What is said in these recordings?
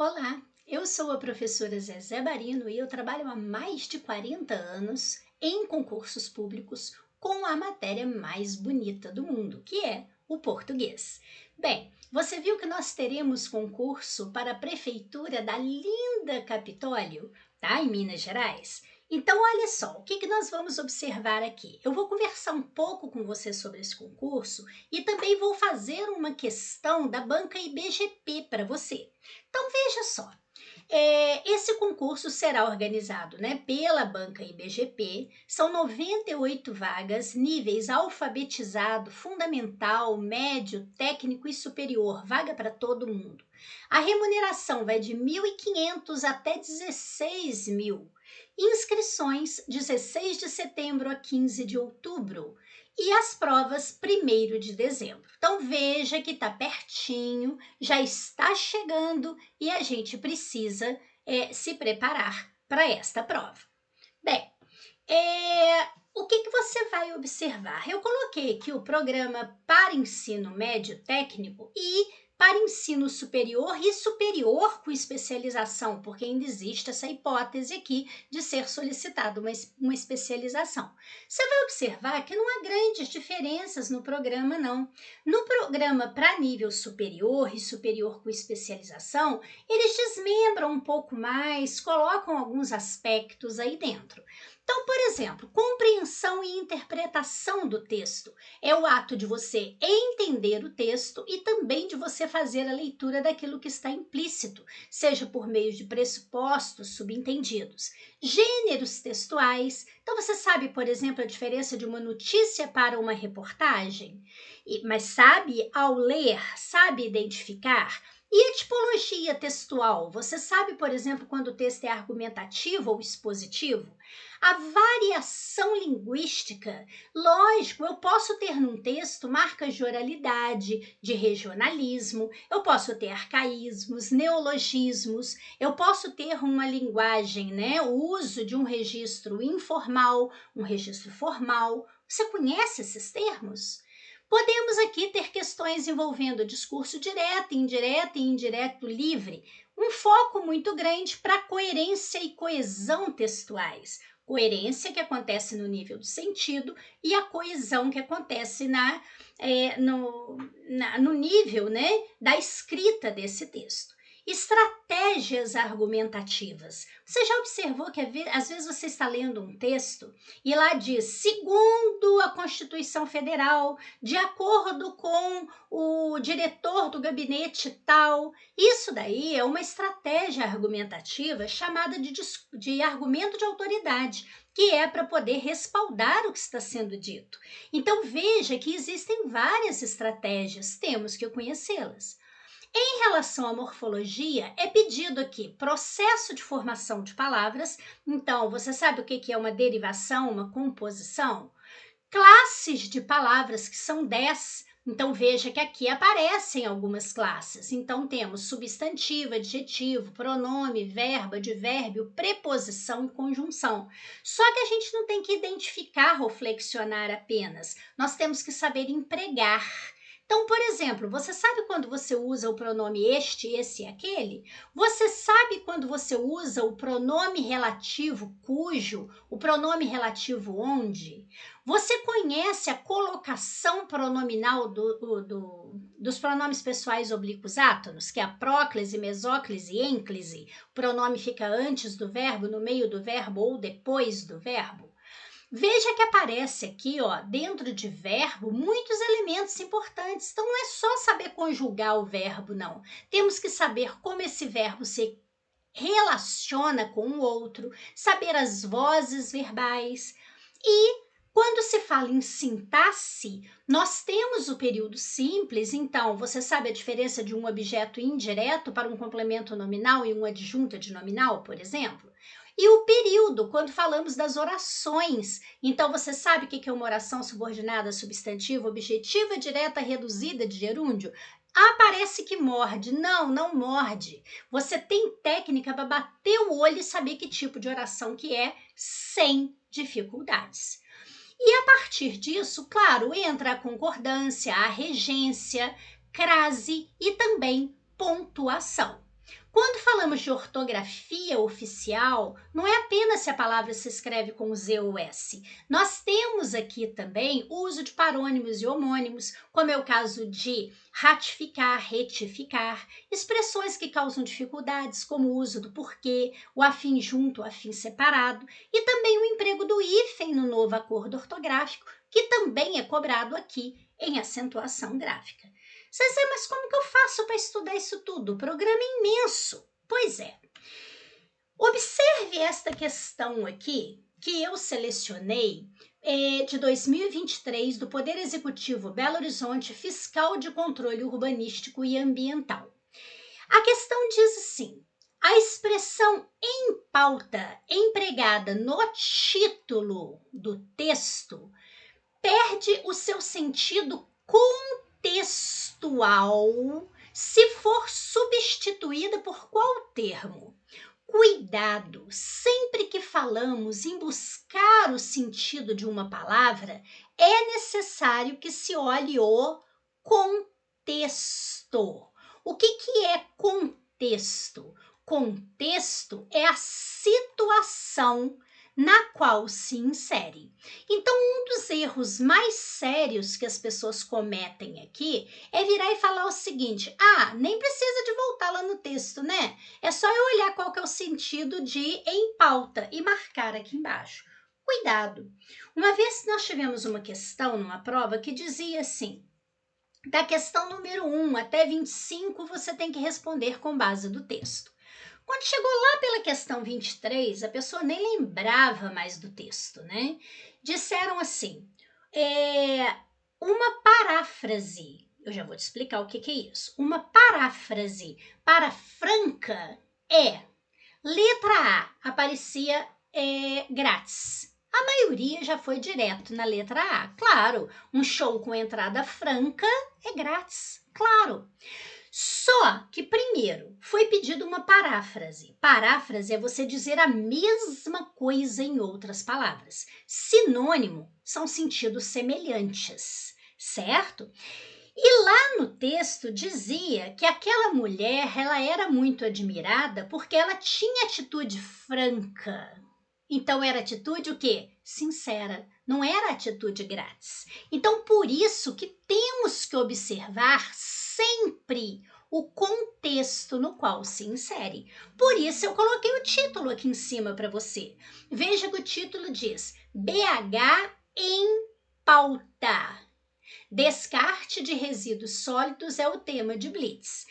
Olá, eu sou a professora Zezé Barino e eu trabalho há mais de 40 anos em concursos públicos com a matéria mais bonita do mundo, que é o português. Bem, você viu que nós teremos concurso para a prefeitura da linda Capitólio, tá? Em Minas Gerais. Então, olha só, o que nós vamos observar aqui? Eu vou conversar um pouco com você sobre esse concurso e também vou fazer uma questão da banca IBGP para você. Então, veja só, esse concurso será organizado, pela banca IBGP, são 98 vagas, níveis alfabetizado, fundamental, médio, técnico e superior, vaga para todo mundo. A remuneração vai de 1.500 até 16.000. Inscrições 16 de setembro a 15 de outubro e as provas 1º de dezembro. Então veja que está pertinho, já está chegando e a gente precisa se preparar para esta prova. Bem, o que você vai observar? Eu coloquei aqui o programa para ensino médio técnico e para ensino superior e superior com especialização, porque ainda existe essa hipótese aqui de ser solicitada uma especialização. Você vai observar que não há grandes diferenças no programa, não. No programa para nível superior e superior com especialização, eles desmembram um pouco mais, colocam alguns aspectos aí dentro. Então, por exemplo, compreensão e interpretação do texto é o ato de você entender o texto e também de você fazer a leitura daquilo que está implícito, seja por meio de pressupostos subentendidos. Gêneros textuais. Então, você sabe, por exemplo, a diferença de uma notícia para uma reportagem? Mas sabe, ao ler, sabe identificar? E a tipologia textual? Você sabe, por exemplo, quando o texto é argumentativo ou expositivo? A variação linguística, lógico, eu posso ter num texto marcas de oralidade, de regionalismo, eu posso ter arcaísmos, neologismos, eu posso ter uma linguagem, o uso de um registro informal, um registro formal. Você conhece esses termos? Podemos aqui ter questões envolvendo discurso direto, indireto e indireto livre, um foco muito grande para coerência e coesão textuais. Coerência que acontece no nível do sentido e a coesão que acontece no nível da escrita desse texto. Estratégias argumentativas. Você já observou que às vezes você está lendo um texto e lá diz, segundo a Constituição Federal, de acordo com o diretor do gabinete tal. Isso daí é uma estratégia argumentativa chamada de argumento de autoridade, que é para poder respaldar o que está sendo dito. Então veja que existem várias estratégias, temos que conhecê-las. Em relação à morfologia, é pedido aqui processo de formação de palavras. Então, você sabe o que é uma derivação, uma composição? Classes de palavras, que são 10. Então, veja que aqui aparecem algumas classes. Então, temos substantivo, adjetivo, pronome, verbo, advérbio, preposição e conjunção. Só que a gente não tem que identificar ou flexionar apenas. Nós temos que saber empregar. Então, por exemplo, você sabe quando você usa o pronome este, esse e aquele? Você sabe quando você usa o pronome relativo cujo, o pronome relativo onde? Você conhece a colocação pronominal dos pronomes pessoais oblíquos átonos, que é a próclise, mesóclise e ênclise? O pronome fica antes do verbo, no meio do verbo ou depois do verbo? Veja que aparece aqui, dentro de verbo, muitos elementos importantes. Então, não é só saber conjugar o verbo, não. Temos que saber como esse verbo se relaciona com o outro, saber as vozes verbais. E quando se fala em sintaxe, nós temos o período simples. Então, você sabe a diferença de um objeto indireto para um complemento nominal e um adjunto de nominal, por exemplo? E o período, quando falamos das orações. Então, você sabe o que é uma oração subordinada a substantivo, objetiva, direta, reduzida de gerúndio? Parece que morde. Não, não morde. Você tem técnica para bater o olho e saber que tipo de oração que é, sem dificuldades. E a partir disso, claro, entra a concordância, a regência, crase e também pontuação. Quando chamamos de ortografia oficial não é apenas se a palavra se escreve com Z ou S. Nós temos aqui também o uso de parônimos e homônimos, como é o caso de ratificar, retificar, expressões que causam dificuldades, como o uso do porquê, o afim junto, o afim separado, e também o emprego do hífen no novo acordo ortográfico, que também é cobrado aqui em acentuação gráfica. Zezé, mas como que eu faço para estudar isso tudo? O programa é imenso. Pois é. Observe esta questão aqui, que eu selecionei de 2023 do Poder Executivo Belo Horizonte, Fiscal de Controle Urbanístico e Ambiental. A questão diz assim: a expressão em pauta empregada no título do texto perde o seu sentido contextual se for substituída por qual termo? Cuidado, sempre que falamos em buscar o sentido de uma palavra, é necessário que se olhe o contexto. O que é contexto? Contexto é a situação na qual se insere. Então, um dos erros mais sérios que as pessoas cometem aqui é virar e falar o seguinte: nem precisa de voltar lá no texto, né? É só eu olhar qual que é o sentido de em pauta e marcar aqui embaixo. Cuidado! Uma vez nós tivemos uma questão numa prova que dizia assim: da questão número 1 até 25, você tem que responder com base do texto. Quando chegou lá pela questão 23, a pessoa nem lembrava mais do texto, né? Disseram assim, uma paráfrase. Eu já vou te explicar o que é isso. Uma paráfrase para franca é, letra A, aparecia grátis. A maioria já foi direto na letra A. Claro, um show com entrada franca é grátis, claro. Só que primeiro foi pedido uma paráfrase. Paráfrase é você dizer a mesma coisa em outras palavras. Sinônimo são sentidos semelhantes, certo? E lá no texto dizia que aquela mulher, ela era muito admirada porque ela tinha atitude franca. Então era atitude o quê? Sincera. Não era atitude grátis. Então por isso que temos que observar sempre o contexto no qual se insere. Por isso eu coloquei o título aqui em cima para você. Veja que o título diz BH em pauta. Descarte de resíduos sólidos é o tema de Blitz.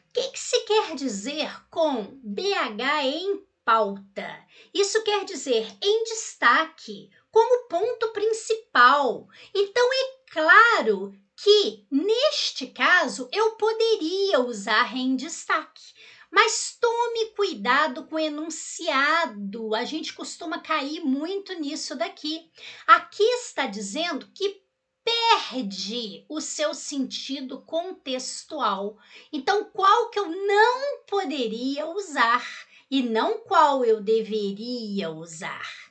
O que se quer dizer com BH em pauta? Isso quer dizer em destaque, como ponto principal. Então é claro que, neste caso, eu poderia usar em destaque. Mas tome cuidado com o enunciado. A gente costuma cair muito nisso daqui. Aqui está dizendo que perde o seu sentido contextual. Então, qual que eu não poderia usar e não qual eu deveria usar?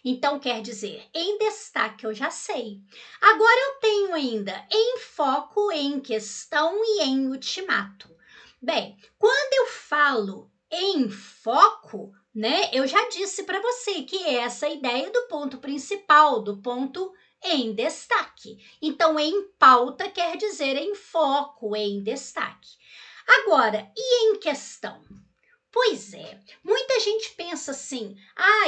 Então, quer dizer, em destaque eu já sei. Agora eu tenho ainda em foco, em questão e em ultimato. Bem, quando eu falo em foco, né, eu já disse para você que é essa ideia do ponto principal, do ponto em destaque. Então, em pauta quer dizer em foco, em destaque. Agora, e em questão? Pois é, muita gente pensa assim,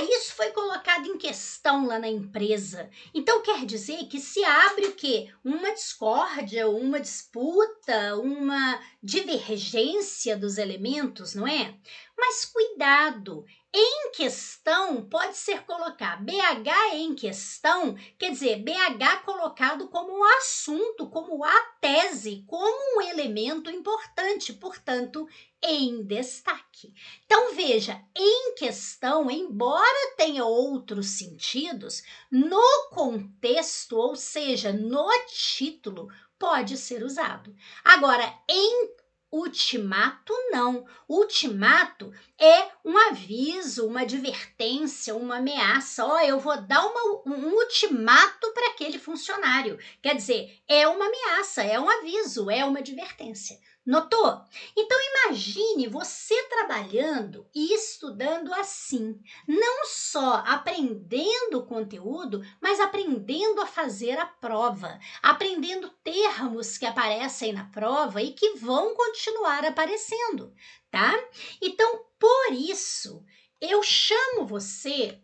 isso foi colocado em questão lá na empresa. Então quer dizer que se abre o quê? Uma discórdia, uma disputa, uma divergência dos elementos, não é? Mas cuidado, em questão pode ser colocar BH em questão, quer dizer, BH colocado como um assunto, como a tese, como um elemento importante, portanto, em destaque. Então, veja, em questão, embora tenha outros sentidos, no contexto, ou seja, no título, pode ser usado. Agora, em ultimato, não. Ultimato é um aviso, uma advertência, uma ameaça. Eu vou dar um ultimato para aquele funcionário. Quer dizer, é uma ameaça, é um aviso, é uma advertência. Notou? Então imagine você trabalhando e estudando assim, não só aprendendo o conteúdo, mas aprendendo a fazer a prova, aprendendo termos que aparecem na prova e que vão continuar aparecendo, tá? Então, por isso, eu chamo você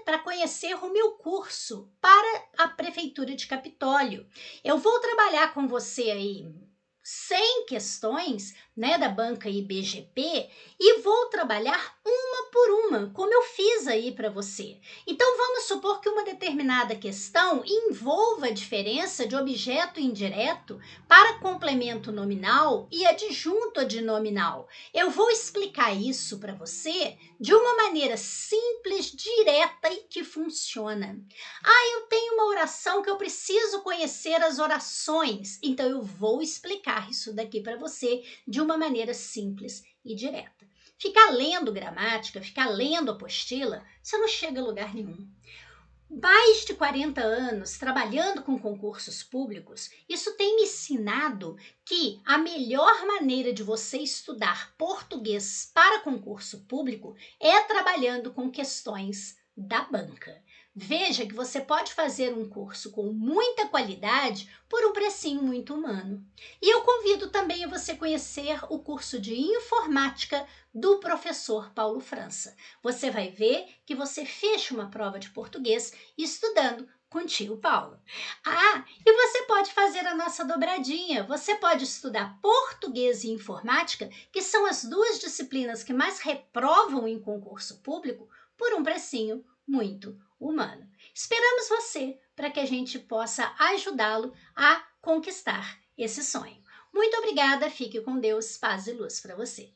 para conhecer o meu curso para a Prefeitura de Capitólio. Eu vou trabalhar com você aí 100 questões, né, da banca IBGP e vou trabalhar uma por uma, como eu fiz aí para você. Então vamos supor que uma determinada questão envolva a diferença de objeto indireto para complemento nominal e adjunto adnominal. Eu vou explicar isso para você de uma maneira simples, direta e que funciona. Eu tenho uma oração que eu preciso conhecer as orações, então eu vou explicar isso daqui para você de uma maneira simples e direta. Ficar lendo gramática, ficar lendo apostila, você não chega a lugar nenhum. Mais de 40 anos trabalhando com concursos públicos, isso tem me ensinado que a melhor maneira de você estudar português para concurso público é trabalhando com questões da banca. Veja que você pode fazer um curso com muita qualidade por um precinho muito humano. E eu convido também a você conhecer o curso de informática do professor Paulo França. Você vai ver que você fecha uma prova de português estudando com o tio Paulo. E você pode fazer a nossa dobradinha. Você pode estudar português e informática, que são as duas disciplinas que mais reprovam em concurso público, por um precinho muito humano. Esperamos você para que a gente possa ajudá-lo a conquistar esse sonho. Muito obrigada, fique com Deus, paz e luz para você.